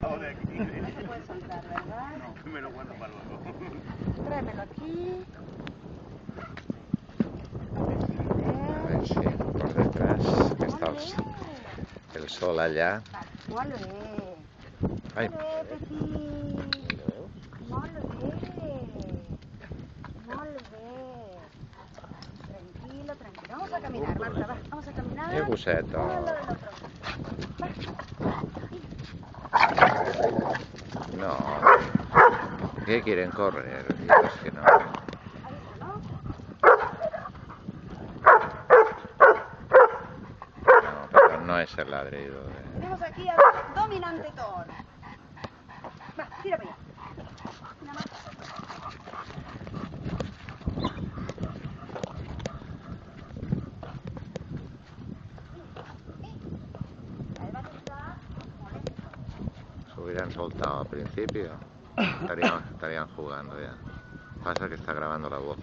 soltado de aquí. No se puede soltar, ¿verdad? No, me lo guardo para luego. Tráemelo aquí. A ver si por detrás está el sol allá. Molt bé. Ai, Molt bé, petit. Molt bé. Molt bé. Tranquilo, tranquilo. Vamos a caminar, Marta, va. Vamos a caminar. qué guseto. Uno al lado del otro. No, ¿qué quieren correr? Dios, que no. Ahí está, ¿no? No, pero no es el ladrido de... Tenemos aquí al dominante Thor. Va, tira para allá. Tira más. Ahí va a estar molesto. Se hubieran soltado al principio. Estarían jugando ya. Pasa que está grabando la voz.